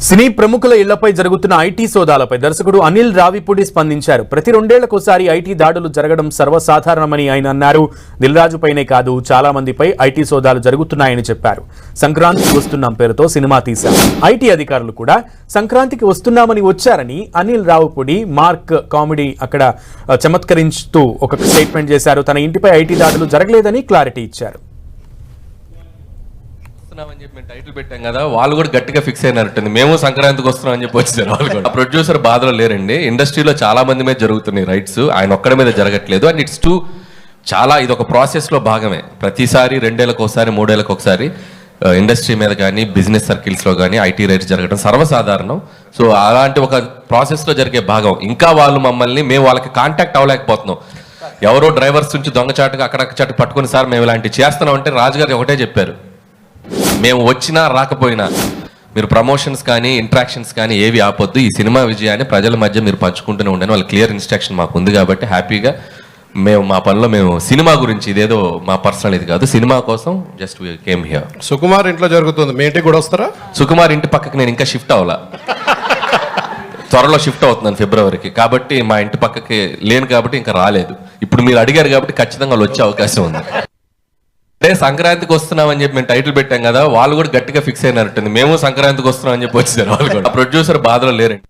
సినీ ప్రముఖుల ఇళ్లపై జరుగుతున్న ఐటీ సోదాలపై దర్శకుడు అనిల్ రావిపూడి స్పందించారు. ప్రతి 2 ఏళ్లకోసారి ఐటీ దాడులు జరగడం సర్వసాధారణమని ఆయన అన్నారు. దిల్ రాజుపైనే కాదు చాలా మందిపై ఐటీ సోదాలు జరుగుతున్నాయని చెప్పారు. సంక్రాంతికి వస్తున్నాం పేరుతో సినిమా తీశారు. ఐటీ అధికారులు కూడా సంక్రాంతికి వస్తున్నామని వచ్చారని అనిల్ రావిపూడి మార్క్ కామెడీ అక్కడ చమత్కరించుతూ ఒక స్టేట్మెంట్ చేశారు. తన ఇంటిపై ఐటీ దాడులు జరగలేదని క్లారిటీ ఇచ్చారు. టైటిల్ పెట్టాం కదా, వాళ్ళు కూడా గట్టిగా ఫిక్స్ అయినట్టుంది. మేము సంక్రాంతికి వస్తున్నాం అని చెప్పి వచ్చారు వాళ్ళు కూడా. ప్రొడ్యూసర్ బాధలో లేరండి. ఇండస్ట్రీలో చాలా మంది మీద జరుగుతున్నాయి రైట్స్, ఆయన ఒక్కడి మీద జరగట్లేదు. అండ్ ఇట్స్ టూ చాలా ఇది ఒక ప్రాసెస్ లో భాగమే. ప్రతిసారి 2 ఏళ్ళకి ఒకసారి 3 ఏళ్ళకి ఒకసారి ఇండస్ట్రీ మీద కానీ బిజినెస్ సర్కిల్స్ లో కానీ ఐటీ రైట్స్ జరగడం సర్వసాధారణం. సో అలాంటి ఒక ప్రాసెస్ లో జరిగే భాగం. ఇంకా వాళ్ళు మమ్మల్ని మేము వాళ్ళకి కాంటాక్ట్ అవ్వలేకపోతున్నాం. ఎవరో డ్రైవర్స్ నుంచి దొంగచాటుగా అక్కడక్కడ పట్టుకుని సార్ మేము ఇలాంటివి చేస్తున్నాం అంటే రాజుగారు ఒకటే చెప్పారు, మేము వచ్చినా రాకపోయినా మీరు ప్రమోషన్స్ కానీ ఇంట్రాక్షన్స్ కానీ ఏవి ఆపొద్దు. ఈ సినిమా విజయాన్ని ప్రజల మధ్య మీరు పంచుకుంటూనే ఉండండి. వాళ్ళ క్లియర్ ఇన్స్ట్రక్షన్ మాకు ఉంది కాబట్టి హ్యాపీగా మేము మా పనిలో మేము సినిమా గురించి ఇదేదో మా పర్సనల్ ఇది కాదు, సినిమా కోసం just we came here. Sukumar ఇంట్లో జరుగుతుంది, మీ ఇంటికి కూడా వస్తారా? సుకుమార్ ఇంటి పక్కకి నేను ఇంకా షిఫ్ట్ అవ్వాలా, త్వరలో షిఫ్ట్ అవుతున్నాను ఫిబ్రవరికి. కాబట్టి మా ఇంటి పక్కకి లేను కాబట్టి ఇంకా రాలేదు. ఇప్పుడు మీరు అడిగారు కాబట్టి ఖచ్చితంగా వాళ్ళు వచ్చే అవకాశం ఉంది. అంటే సంక్రాంతికి వస్తున్నామని చెప్పి మేము టైటిల్ పెట్టాం కదా, వాళ్ళు కూడా గట్టిగా ఫిక్స్ అయినట్టుంది. మేము సంక్రాంతికి వస్తున్నాం అని చెప్పి వచ్చారు వాళ్ళు కూడా. ప్రొడ్యూసర్ బాధలో లేరండి.